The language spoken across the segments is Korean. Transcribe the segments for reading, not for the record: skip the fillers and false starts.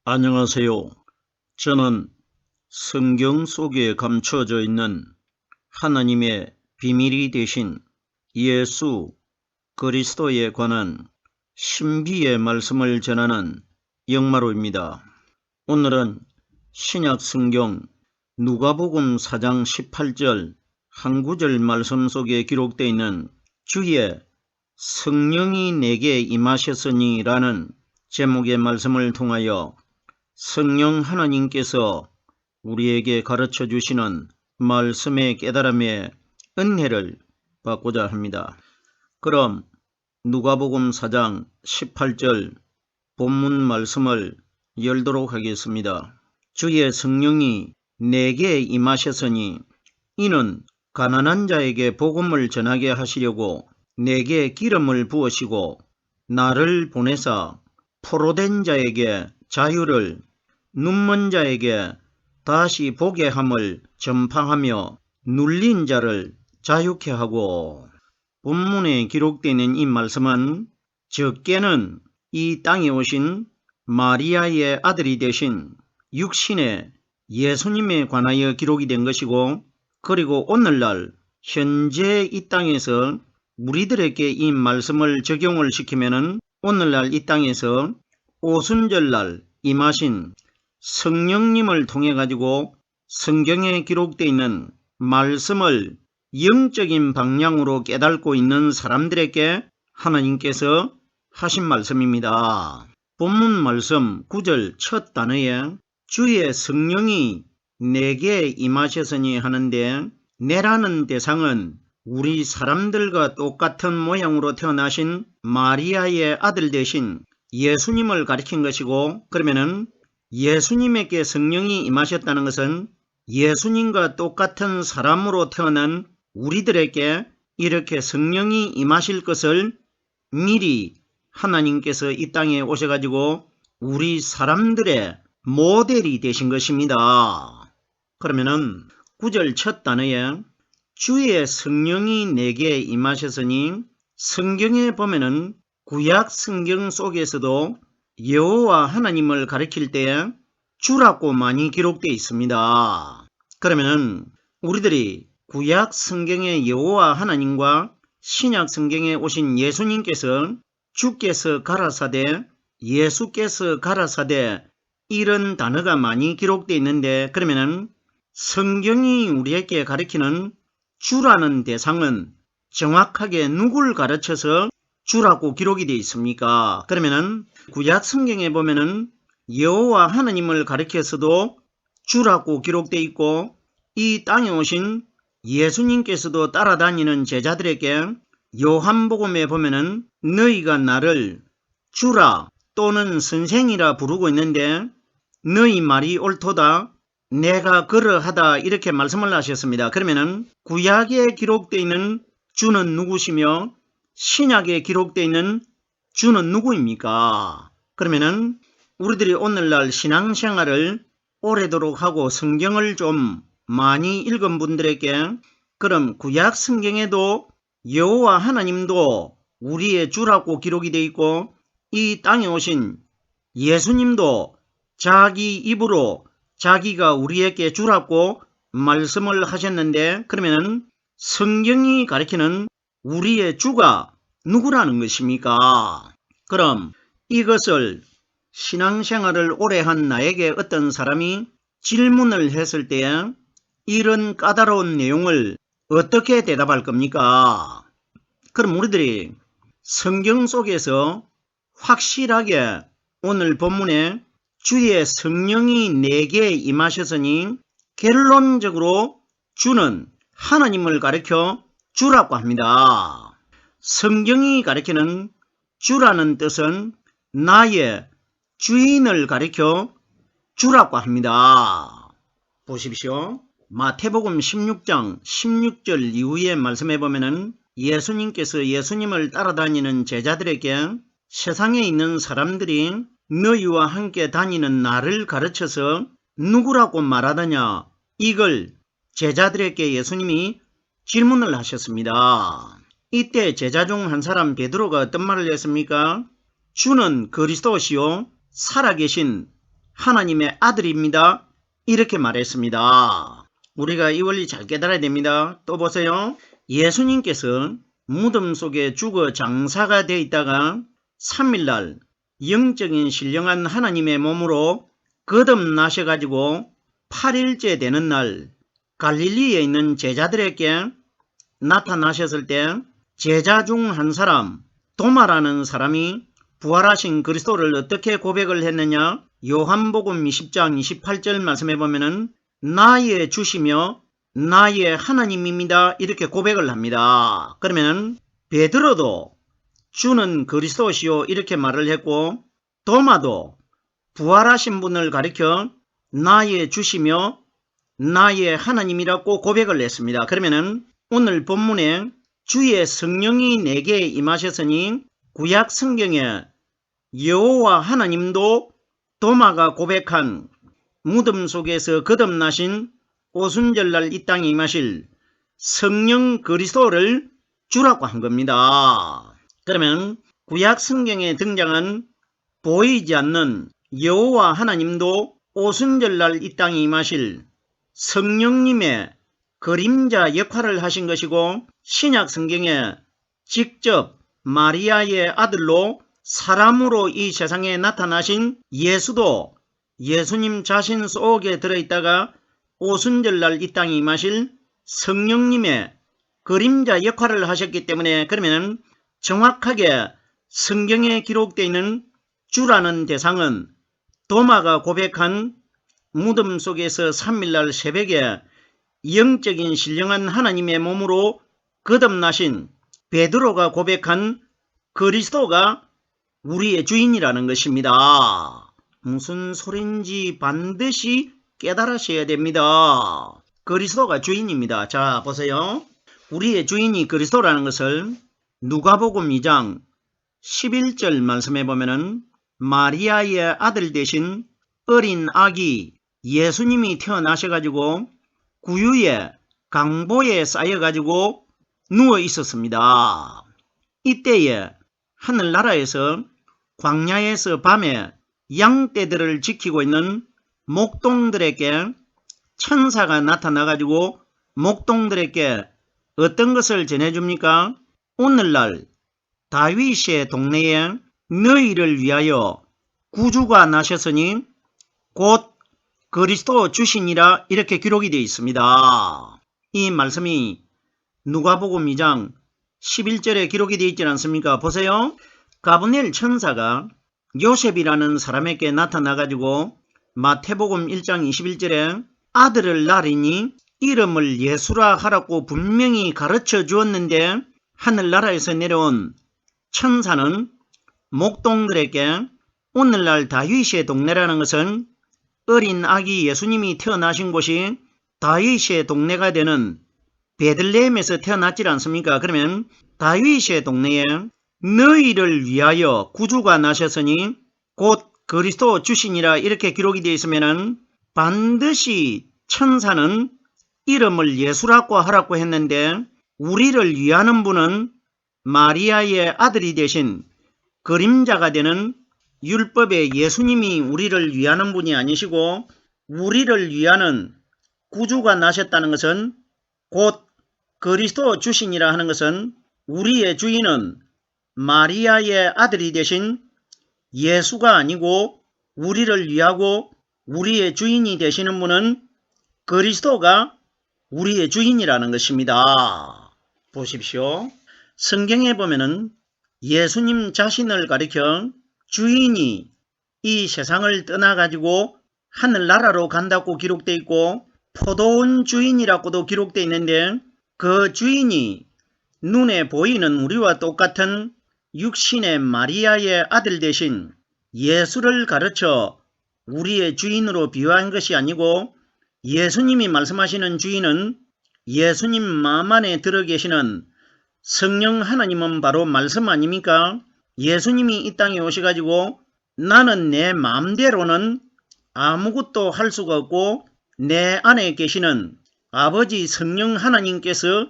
안녕하세요. 저는 성경 속에 감춰져 있는 하나님의 비밀이 되신 예수 그리스도에 관한 신비의 말씀을 전하는 영마로입니다. 오늘은 신약 성경 누가복음 4장 18절 한 구절 말씀 속에 기록되어 있는 주의 성령이 내게 임하셨으니 라는 제목의 말씀을 통하여 성령 하나님께서 우리에게 가르쳐 주시는 말씀의 깨달음의 은혜를 받고자 합니다. 그럼 누가복음 4장 18절 본문 말씀을 열도록 하겠습니다. 주의 성령이 내게 임하셨으니 이는 가난한 자에게 복음을 전하게 하시려고 내게 기름을 부으시고 나를 보내사 포로된 자에게 자유를, 눈먼 자에게 다시 보게 함을 전파하며 눌린 자를 자유케 하고. 본문에 기록되는 이 말씀은 적게는 이 땅에 오신 마리아의 아들이 되신 육신의 예수님에 관하여 기록이 된 것이고, 그리고 오늘날 현재 이 땅에서 우리들에게 이 말씀을 적용을 시키면은 오늘날 이 땅에서 오순절날 임하신 성령님을 통해 가지고 성경에 기록되어 있는 말씀을 영적인 방향으로 깨닫고 있는 사람들에게 하나님께서 하신 말씀입니다. 본문 말씀 9절 첫 단어에 주의 성령이 내게 임하셨으니 하는데, 내라는 대상은 우리 사람들과 똑같은 모양으로 태어나신 마리아의 아들 되신 예수님을 가리킨 것이고, 그러면은 예수님에게 성령이 임하셨다는 것은 예수님과 똑같은 사람으로 태어난 우리들에게 이렇게 성령이 임하실 것을 미리 하나님께서 이 땅에 오셔가지고 우리 사람들의 모델이 되신 것입니다. 그러면은 9절 첫 단어에 주의 성령이 내게 임하셨으니, 성경에 보면은 구약 성경 속에서도 여호와 하나님을 가리킬 때 주라고 많이 기록되어 있습니다. 그러면은 우리들이 구약 성경의 여호와 하나님과 신약 성경에 오신 예수님께서 주께서 가라사대, 예수께서 가라사대 이런 단어가 많이 기록되어 있는데, 그러면은 성경이 우리에게 가리키는 주라는 대상은 정확하게 누굴 가르쳐서 주라고 기록이 되어 있습니까? 그러면은 구약 성경에 보면은 여호와 하나님을 가리켜서도 주라고 기록되어 있고, 이 땅에 오신 예수님께서도 따라다니는 제자들에게 요한복음에 보면은 너희가 나를 주라 또는 선생이라 부르고 있는데 너희 말이 옳도다, 내가 그러하다 이렇게 말씀을 하셨습니다. 그러면은 구약에 기록되어 있는 주는 누구시며 신약에 기록되어 있는 주는 누구입니까? 그러면은 우리들이 오늘날 신앙생활을 오래도록 하고 성경을 좀 많이 읽은 분들에게, 그럼 구약 성경에도 여호와 하나님도 우리의 주라고 기록이 되어 있고, 이 땅에 오신 예수님도 자기 입으로 자기가 우리에게 주라고 말씀을 하셨는데, 그러면은 성경이 가리키는 우리의 주가 누구라는 것입니까? 그럼 이것을 신앙생활을 오래 한 나에게 어떤 사람이 질문을 했을 때 이런 까다로운 내용을 어떻게 대답할 겁니까? 그럼 우리들이 성경 속에서 확실하게 오늘 본문에 주의 성령이 내게 임하셨으니 결론적으로 주는 하나님을 가리켜 주라고 합니다. 성경이 가리키는 주라는 뜻은 나의 주인을 가리켜 주라고 합니다. 보십시오. 마태복음 16장 16절 이후의 말씀에 보면은 예수님께서 예수님을 따라다니는 제자들에게 세상에 있는 사람들이 너희와 함께 다니는 나를 가르쳐서 누구라고 말하더냐, 이걸 제자들에게 예수님이 질문을 하셨습니다. 이때 제자 중 한 사람 베드로가 어떤 말을 했습니까? 주는 그리스도시요 살아계신 하나님의 아들입니다. 이렇게 말했습니다. 우리가 이 원리 잘 깨달아야 됩니다. 또 보세요. 예수님께서 무덤 속에 죽어 장사가 되어 있다가 3일날 영적인 신령한 하나님의 몸으로 거듭나셔가지고 8일째 되는 날 갈릴리에 있는 제자들에게 나타나셨을 때 제자 중 한 사람 도마라는 사람이 부활하신 그리스도를 어떻게 고백을 했느냐? 요한복음 20장 28절 말씀해 보면은 나의 주시며 나의 하나님입니다. 이렇게 고백을 합니다. 그러면 베드로도 주는 그리스도시요 이렇게 말을 했고 도마도 부활하신 분을 가리켜 나의 주시며 나의 하나님이라고 고백을 했습니다. 그러면은 오늘 본문에 주의 성령이 내게 임하셨으니 구약 성경에 여호와 하나님도 도마가 고백한 무덤 속에서 거듭나신 오순절날 이 땅에 임하실 성령 그리스도를 주라고 한 겁니다. 그러면 구약 성경에 등장한 보이지 않는 여호와 하나님도 오순절날 이 땅에 임하실 성령님의 그림자 역할을 하신 것이고 신약 성경에 직접 마리아의 아들로 사람으로 이 세상에 나타나신 예수도 예수님 자신 속에 들어있다가 오순절날 이 땅에 임하실 성령님의 그림자 역할을 하셨기 때문에 그러면 정확하게 성경에 기록되어 있는 주라는 대상은 도마가 고백한 무덤 속에서 3일날 새벽에 영적인 신령한 하나님의 몸으로 거듭나신 베드로가 고백한 그리스도가 우리의 주인이라는 것입니다. 무슨 소린지 반드시 깨달으셔야 됩니다. 그리스도가 주인입니다. 자 보세요. 우리의 주인이 그리스도라는 것을 누가복음 2장 11절 말씀해 보면은 마리아의 아들 되신 어린 아기 예수님이 태어나셔가지고 구유에 강보에 쌓여가지고 누워 있었습니다. 이때에 하늘나라에서 광야에서 밤에 양떼들을 지키고 있는 목동들에게 천사가 나타나가지고 목동들에게 어떤 것을 전해줍니까? 오늘날 다윗의 동네에 너희를 위하여 구주가 나셨으니 곧 그리스도 주시니라 이렇게 기록이 되어 있습니다. 이 말씀이 누가복음 2장 11절에 기록이 되어 있지 않습니까? 보세요. 가브리엘 천사가 요셉이라는 사람에게 나타나가지고 마태복음 1장 21절에 아들을 낳으리니 이름을 예수라 하라고 분명히 가르쳐 주었는데 하늘나라에서 내려온 천사는 목동들에게 오늘날 다윗의 동네라는 것은 어린 아기 예수님이 태어나신 곳이 다윗의 동네가 되는 베들레헴에서 태어났지 않습니까? 그러면 다윗의 동네에 너희를 위하여 구주가 나셨으니 곧 그리스도 주시니라 이렇게 기록이 되어 있으면 반드시 천사는 이름을 예수라고 하라고 했는데 우리를 위하는 분은 마리아의 아들이 되신 그림자가 되는 율법의 예수님이 우리를 위하는 분이 아니시고 우리를 위하는 구주가 나셨다는 것은 곧 그리스도 주시니라 하는 것은 우리의 주인은 마리아의 아들이 되신 예수가 아니고 우리를 위하고 우리의 주인이 되시는 분은 그리스도가 우리의 주인이라는 것입니다. 보십시오. 성경에 보면은 예수님 자신을 가리켜 주인이 이 세상을 떠나가지고 하늘나라로 간다고 기록되어 있고 포도원 주인이라고도 기록되어 있는데 그 주인이 눈에 보이는 우리와 똑같은 육신의 마리아의 아들 대신 예수를 가르쳐 우리의 주인으로 비유한 것이 아니고 예수님이 말씀하시는 주인은 예수님 마음 안에 들어 계시는 성령 하나님은 바로 말씀 아닙니까? 예수님이 이 땅에 오셔가지고 나는 내 마음대로는 아무것도 할 수가 없고 내 안에 계시는 아버지 성령 하나님께서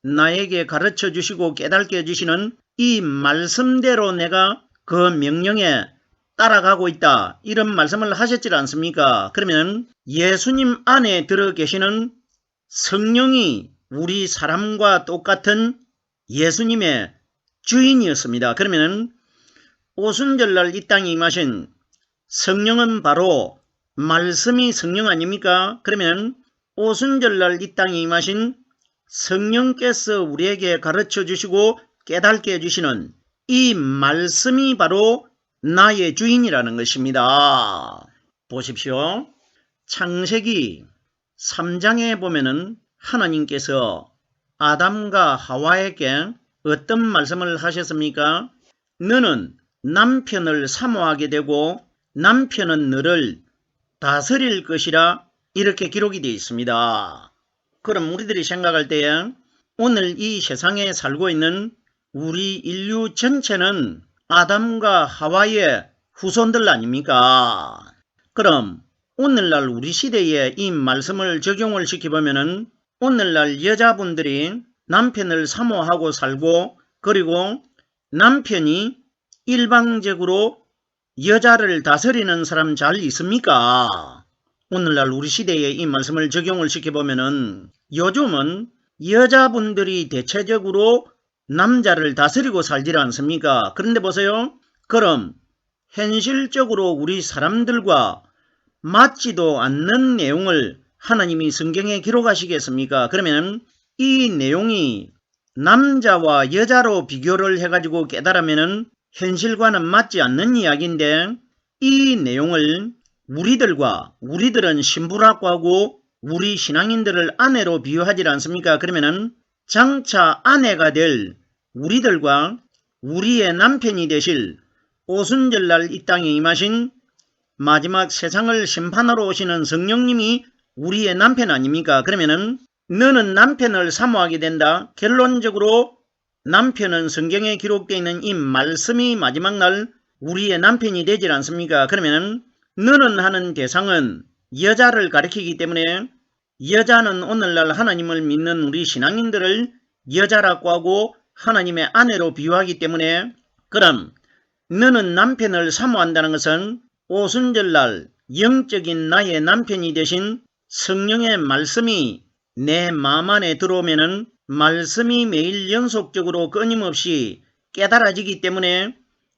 나에게 가르쳐 주시고 깨닫게 해주시는 이 말씀대로 내가 그 명령에 따라가고 있다. 이런 말씀을 하셨지 않습니까? 그러면 예수님 안에 들어 계시는 성령이 우리 사람과 똑같은 예수님의 주인이었습니다. 그러면 오순절날 이 땅에 임하신 성령은 바로 말씀이 성령 아닙니까? 그러면 오순절날 이 땅에 임하신 성령께서 우리에게 가르쳐 주시고 깨닫게 해주시는 이 말씀이 바로 나의 주인이라는 것입니다. 보십시오. 창세기 3장에 보면은 하나님께서 아담과 하와에게 어떤 말씀을 하셨습니까? 너는 남편을 사모하게 되고 남편은 너를 다스릴 것이라 이렇게 기록이 되어 있습니다. 그럼 우리들이 생각할 때에 오늘 이 세상에 살고 있는 우리 인류 전체는 아담과 하와의 후손들 아닙니까? 그럼 오늘날 우리 시대에 이 말씀을 적용을 시켜보면은 오늘날 여자분들이 남편을 사모하고 살고 그리고 남편이 일방적으로 여자를 다스리는 사람 잘 있습니까? 오늘날 우리 시대에 이 말씀을 적용을 시켜보면은 요즘은 여자분들이 대체적으로 남자를 다스리고 살지 않습니까? 그런데 보세요. 그럼 현실적으로 우리 사람들과 맞지도 않는 내용을 하나님이 성경에 기록하시겠습니까? 그러면 이 내용이 남자와 여자로 비교를 해가지고 깨달으면 현실과는 맞지 않는 이야기인데 이 내용을 우리들은 신부라고 하고 우리 신앙인들을 아내로 비유하지 않습니까? 그러면은 장차 아내가 될 우리들과 우리의 남편이 되실 오순절날 이 땅에 임하신 마지막 세상을 심판하러 오시는 성령님이 우리의 남편 아닙니까? 그러면은 너는 남편을 사모하게 된다. 결론적으로 남편은 성경에 기록되어 있는 이 말씀이 마지막 날 우리의 남편이 되질 않습니까? 그러면은 너는 하는 대상은 여자를 가리키기 때문에 여자는 오늘날 하나님을 믿는 우리 신앙인들을 여자라고 하고 하나님의 아내로 비유하기 때문에 그럼 너는 남편을 사모한다는 것은 오순절날 영적인 나의 남편이 되신 성령의 말씀이 내 마음 안에 들어오면은 말씀이 매일 연속적으로 끊임없이 깨달아지기 때문에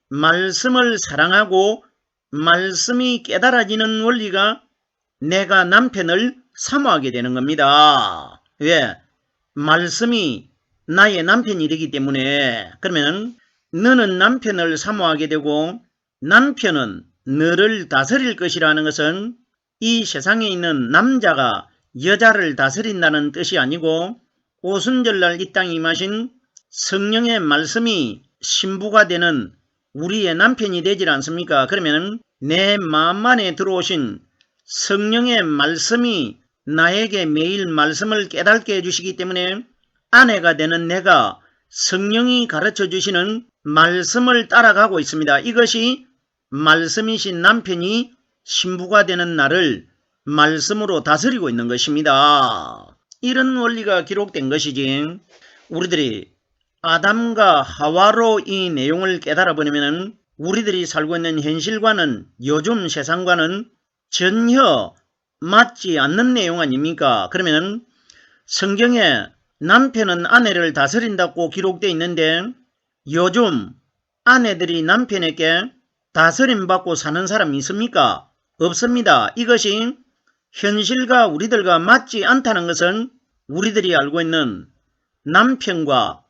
말씀을 사랑하고 말씀이 깨달아지는 원리가 내가 남편을 사모하게 되는 겁니다. 왜? 말씀이 나의 남편이 되기 때문에. 그러면 너는 남편을 사모하게 되고 남편은 너를 다스릴 것이라는 것은 이 세상에 있는 남자가 여자를 다스린다는 뜻이 아니고 오순절날 이 땅에 임하신 성령의 말씀이 신부가 되는 우리의 남편이 되질 않습니까? 그러면 내 마음 안에 들어오신 성령의 말씀이 나에게 매일 말씀을 깨닫게 해주시기 때문에 아내가 되는 내가 성령이 가르쳐 주시는 말씀을 따라가고 있습니다. 이것이 말씀이신 남편이 신부가 되는 나를 말씀으로 다스리고 있는 것입니다. 이런 원리가 기록된 것이지 우리들이 아담과 하와로 이 내용을 깨달아 보려면 우리들이 살고 있는 현실과는 요즘 세상과는 전혀 맞지 않는 내용 아닙니까? 그러면 성경에 남편은 아내를 다스린다고 기록되어 있는데 요즘 아내들이 남편에게 다스림받고 사는 사람이 있습니까? 없습니다. 이것이 현실과 우리들과 맞지 않다는 것은 우리들이 알고 있는 남편과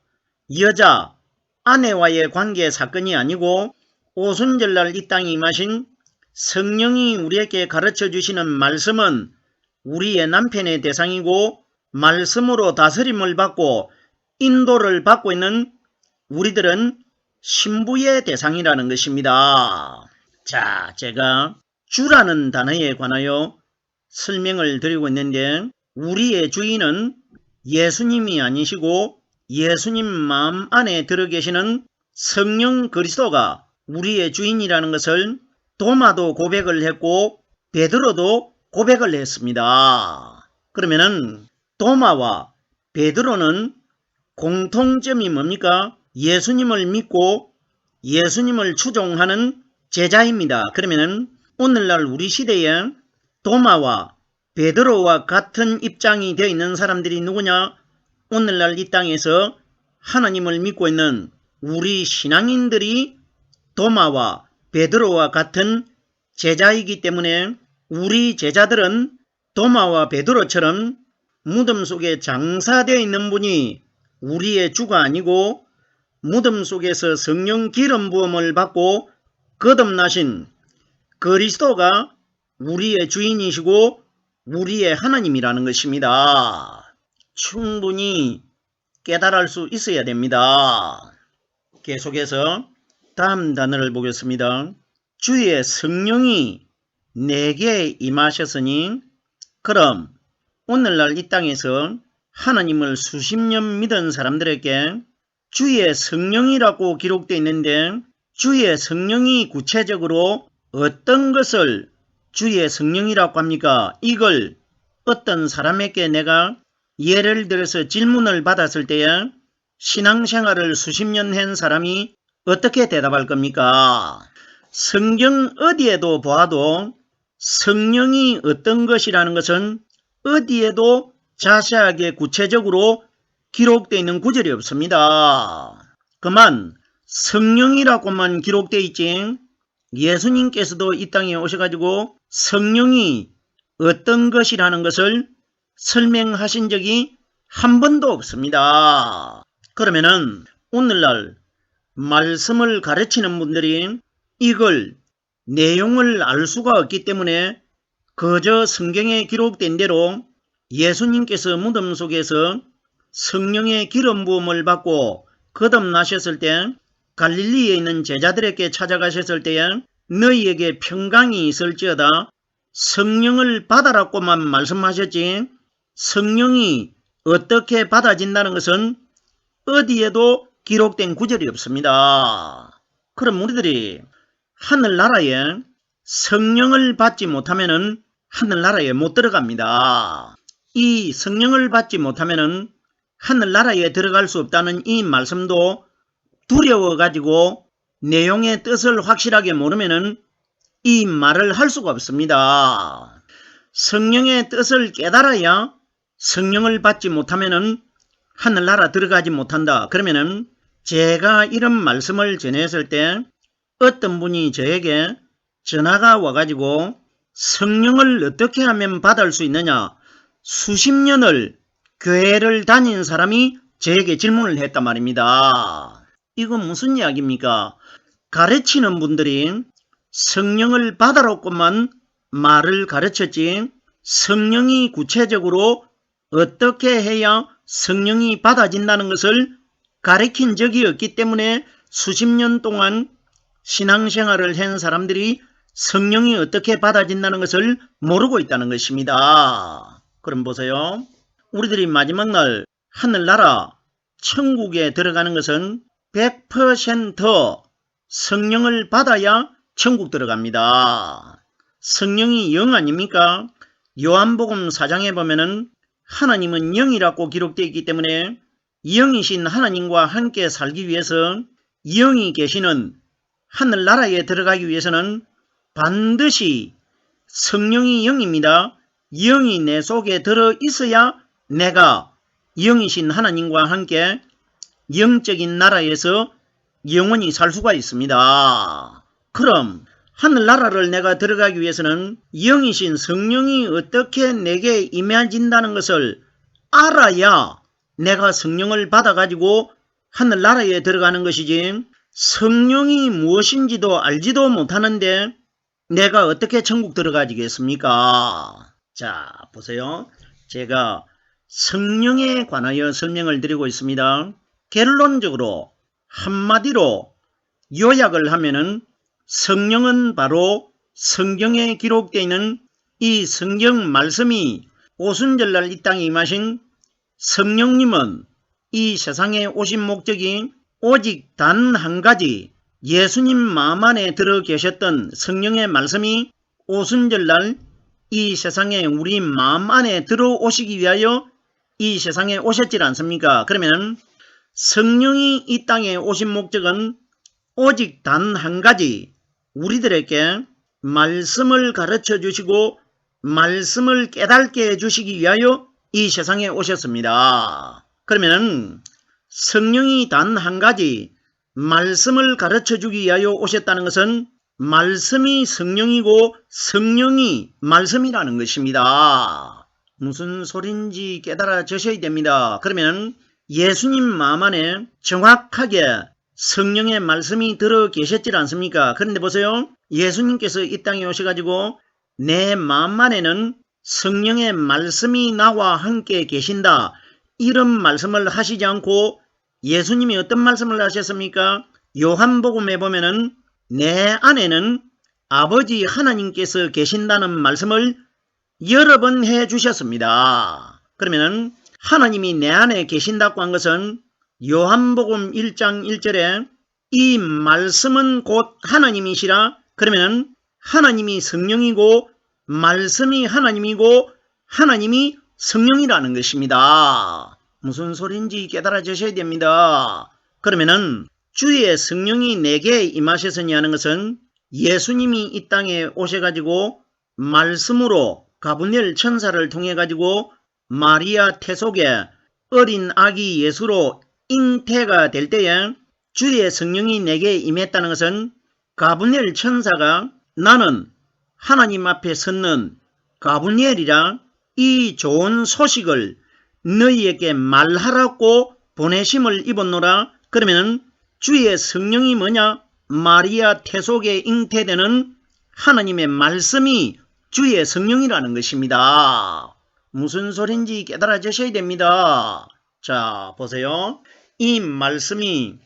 여자, 아내와의 관계 사건이 아니고 오순절날 이 땅에 임하신 성령이 우리에게 가르쳐 주시는 말씀은 우리의 남편의 대상이고 말씀으로 다스림을 받고 인도를 받고 있는 우리들은 신부의 대상이라는 것입니다. 자, 제가 주라는 단어에 관하여 설명을 드리고 있는데 우리의 주인은 예수님이 아니시고 예수님 마음 안에 들어 계시는 성령 그리스도가 우리의 주인이라는 것을 도마도 고백을 했고 베드로도 고백을 했습니다. 그러면은 도마와 베드로는 공통점이 뭡니까? 예수님을 믿고 예수님을 추종하는 제자입니다. 그러면은 오늘날 우리 시대에 도마와 베드로와 같은 입장이 되어 있는 사람들이 누구냐? 오늘날 이 땅에서 하나님을 믿고 있는 우리 신앙인들이 도마와 베드로와 같은 제자이기 때문에 우리 제자들은 도마와 베드로처럼 무덤 속에 장사되어 있는 분이 우리의 주가 아니고 무덤 속에서 성령 기름 부음을 받고 거듭나신 그리스도가 우리의 주인이시고 우리의 하나님이라는 것입니다. 충분히 깨달을 수 있어야 됩니다. 계속해서 다음 단어를 보겠습니다. 주의 성령이 내게 임하셨으니 그럼 오늘날 이 땅에서 하나님을 수십 년 믿은 사람들에게 주의 성령이라고 기록되어 있는데 주의 성령이 구체적으로 어떤 것을 주의 성령이라고 합니까? 이걸 어떤 사람에게 내가 예를 들어서 질문을 받았을 때에 신앙생활을 수십 년 한 사람이 어떻게 대답할 겁니까? 성경 어디에도 보아도 성령이 어떤 것이라는 것은 어디에도 자세하게 구체적으로 기록되어 있는 구절이 없습니다. 그만 성령이라고만 기록되어 있지 예수님께서도 이 땅에 오셔가지고 성령이 어떤 것이라는 것을 설명하신 적이 한 번도 없습니다. 그러면은 오늘날 말씀을 가르치는 분들이 이걸 내용을 알 수가 없기 때문에 그저 성경에 기록된 대로 예수님께서 무덤 속에서 성령의 기름 부음을 받고 거듭나셨을 때 갈릴리에 있는 제자들에게 찾아가셨을 때에 너희에게 평강이 있을지어다 성령을 받아라고만 말씀하셨지 성령이 어떻게 받아진다는 것은 어디에도 기록된 구절이 없습니다. 그럼 우리들이 하늘나라에 성령을 받지 못하면 하늘나라에 못 들어갑니다. 이 성령을 받지 못하면 하늘나라에 들어갈 수 없다는 이 말씀도 두려워가지고 내용의 뜻을 확실하게 모르면 이 말을 할 수가 없습니다. 성령의 뜻을 깨달아야 성령을 받지 못하면 하늘나라 들어가지 못한다. 그러면 제가 이런 말씀을 전했을 때 어떤 분이 저에게 전화가 와가지고 성령을 어떻게 하면 받을 수 있느냐 수십 년을 교회를 다닌 사람이 저에게 질문을 했단 말입니다. 이건 무슨 이야기입니까? 가르치는 분들이 성령을 받아라고만 말을 가르쳤지 성령이 구체적으로 어떻게 해야 성령이 받아진다는 것을 가르친 적이 없기 때문에 수십 년 동안 신앙생활을 한 사람들이 성령이 어떻게 받아진다는 것을 모르고 있다는 것입니다. 그럼 보세요. 우리들이 마지막 날 하늘나라 천국에 들어가는 것은 100% 성령을 받아야 천국 들어갑니다. 성령이 영 아닙니까? 요한복음 4장에 보면은 하나님은 영이라고 기록되어 있기 때문에 영이신 하나님과 함께 살기 위해서 영이 계시는 하늘나라에 들어가기 위해서는 반드시 성령이 영입니다. 영이 내 속에 들어 있어야 내가 영이신 하나님과 함께 영적인 나라에서 영원히 살 수가 있습니다. 그럼 하늘나라를 내가 들어가기 위해서는 영이신 성령이 어떻게 내게 임해진다는 것을 알아야 내가 성령을 받아가지고 하늘나라에 들어가는 것이지 성령이 무엇인지도 알지도 못하는데 내가 어떻게 천국 들어가지겠습니까? 자, 보세요. 제가 성령에 관하여 설명을 드리고 있습니다. 결론적으로 한마디로 요약을 하면은 성령은 바로 성경에 기록되어 있는 이 성경 말씀이 오순절날 이 땅에 임하신 성령님은 이 세상에 오신 목적이 오직 단 한 가지 예수님 마음 안에 들어 계셨던 성령의 말씀이 오순절날 이 세상에 우리 마음 안에 들어오시기 위하여 이 세상에 오셨지 않습니까? 그러면 성령이 이 땅에 오신 목적은 오직 단 한 가지 우리들에게 말씀을 가르쳐 주시고 말씀을 깨닫게 해주시기 위하여 이 세상에 오셨습니다. 그러면 성령이 단 한 가지 말씀을 가르쳐 주기 위하여 오셨다는 것은 말씀이 성령이고 성령이 말씀이라는 것입니다. 무슨 소린지 깨달아지셔야 됩니다. 그러면 예수님 마음 안에 정확하게 성령의 말씀이 들어 계셨지 않습니까? 그런데 보세요. 예수님께서 이 땅에 오셔가지고 내 마음 안에는 성령의 말씀이 나와 함께 계신다. 이런 말씀을 하시지 않고 예수님이 어떤 말씀을 하셨습니까? 요한복음에 보면은 내 안에는 아버지 하나님께서 계신다는 말씀을 여러 번 해주셨습니다. 그러면 하나님이 내 안에 계신다고 한 것은 요한복음 1장 1절에 이 말씀은 곧 하나님이시라. 그러면 하나님이 성령이고 말씀이 하나님이고 하나님이 성령이라는 것입니다. 무슨 소리인지 깨달아지셔야 됩니다. 그러면은 주의 성령이 내게 임하셨으니 하는 것은 예수님이 이 땅에 오셔가지고 말씀으로 가브리엘 천사를 통해 가지고 마리아 태속에 어린 아기 예수로 잉태가 될 때에 주의 성령이 내게 임했다는 것은 가브리엘 천사가 나는 하나님 앞에 섰는 가브리엘이라 이 좋은 소식을 너희에게 말하라고 보내심을 입었노라. 그러면 주의 성령이 뭐냐? 마리아 태속에 잉태되는 하나님의 말씀이 주의 성령이라는 것입니다. 무슨 소린지 깨달아지셔야 됩니다. 자, 보세요. 이 말씀이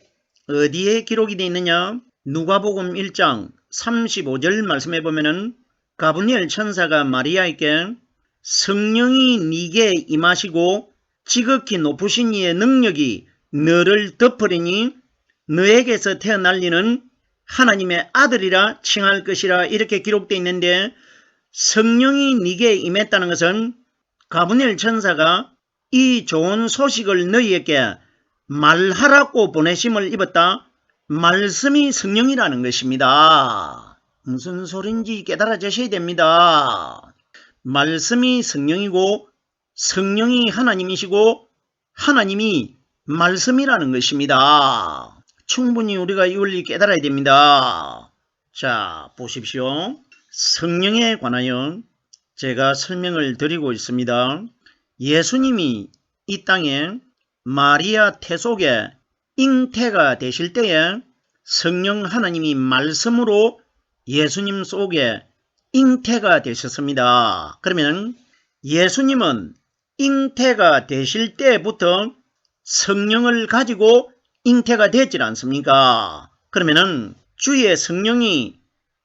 어디에 기록이 되어 있느냐? 누가복음 1장 35절 말씀에 보면은 가브리엘 천사가 마리아에게 성령이 네게 임하시고 지극히 높으신 이의 능력이 너를 덮으리니 너에게서 태어날 이는 하나님의 아들이라 칭할 것이라 이렇게 기록되어 있는데 성령이 네게 임했다는 것은 가브리엘 천사가 이 좋은 소식을 너희에게 말하라고 보내심을 입었다. 말씀이 성령이라는 것입니다. 무슨 소린지 깨달아지셔야 됩니다. 말씀이 성령이고 성령이 하나님이시고 하나님이 말씀이라는 것입니다. 충분히 우리가 이 원리 깨달아야 됩니다. 자, 보십시오. 성령에 관하여 제가 설명을 드리고 있습니다. 예수님이 이 땅에 마리아 태속에 잉태가 되실 때에 성령 하나님이 말씀으로 예수님 속에 잉태가 되셨습니다. 그러면 예수님은 잉태가 되실 때부터 성령을 가지고 잉태가 됐지 않습니까? 그러면은 주의 성령이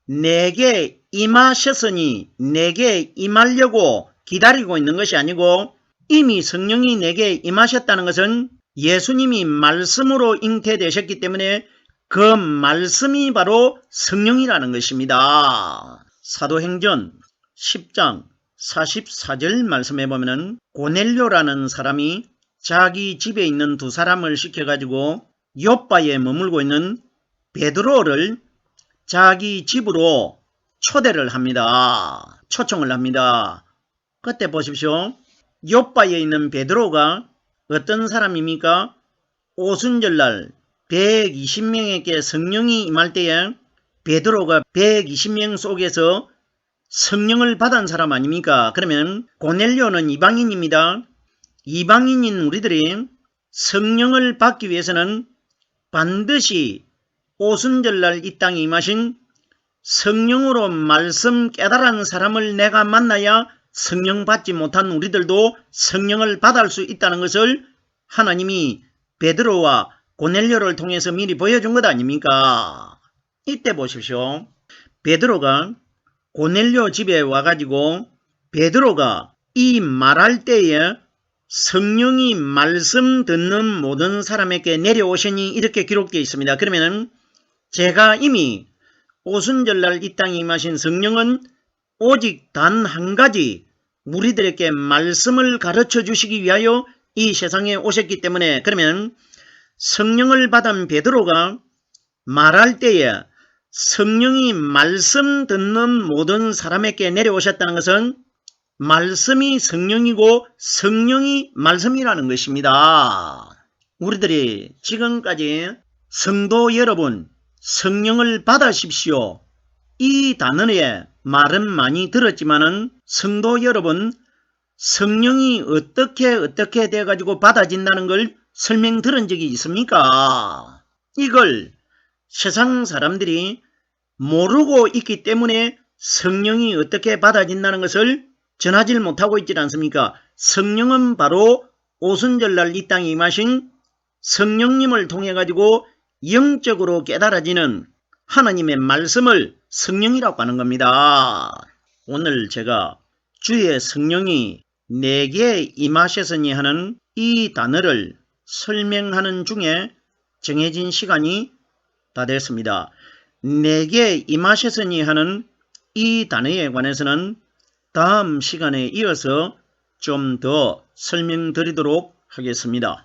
내게 임하셨으니 내게 임하려고 기다리고 있는 것이 아니고 이미 성령이 내게 임하셨다는 것은 예수님이 말씀으로 잉태되셨기 때문에 그 말씀이 바로 성령이라는 것입니다. 사도행전 10장 44절 말씀해 보면 고넬료라는 사람이 자기 집에 있는 두 사람을 시켜가지고 요빠에 머물고 있는 베드로를 자기 집으로 초대를 합니다. 초청을 합니다. 그때 보십시오. 요빠에 있는 베드로가 어떤 사람입니까? 오순절날 120명에게 성령이 임할 때에 베드로가 120명 속에서 성령을 받은 사람 아닙니까? 그러면 고넬료는 이방인입니다. 이방인인 우리들이 성령을 받기 위해서는 반드시 오순절날 이 땅에 임하신 성령으로 말씀 깨달은 사람을 내가 만나야 성령 받지 못한 우리들도 성령을 받을 수 있다는 것을 하나님이 베드로와 고넬료를 통해서 미리 보여준 것 아닙니까? 이때 보십시오. 베드로가 고넬료 집에 와가지고 베드로가 이 말할 때에 성령이 말씀 듣는 모든 사람에게 내려오시니 이렇게 기록되어 있습니다. 그러면 제가 이미 오순절날 이 땅에 임하신 성령은 오직 단 한 가지 우리들에게 말씀을 가르쳐 주시기 위하여 이 세상에 오셨기 때문에 그러면 성령을 받은 베드로가 말할 때에 성령이 말씀 듣는 모든 사람에게 내려오셨다는 것은 말씀이 성령이고 성령이 말씀이라는 것입니다. 우리들이 지금까지 성도 여러분, 성령을 받으십시오. 이 단어의 말은 많이 들었지만은 성도 여러분, 성령이 어떻게 돼가지고 받아진다는 걸 설명 들은 적이 있습니까? 이걸 세상 사람들이 모르고 있기 때문에 성령이 어떻게 받아진다는 것을 전하지 못하고 있지 않습니까? 성령은 바로 오순절날 이 땅에 임하신 성령님을 통해 가지고 영적으로 깨달아지는 하나님의 말씀을 성령이라고 하는 겁니다. 오늘 제가 주의 성령이 내게 임하셨으니 하는 이 단어를 설명하는 중에 정해진 시간이 다 됐습니다. 내게 임하셨으니 하는 이 단어에 관해서는 다음 시간에 이어서 좀 더 설명드리도록 하겠습니다.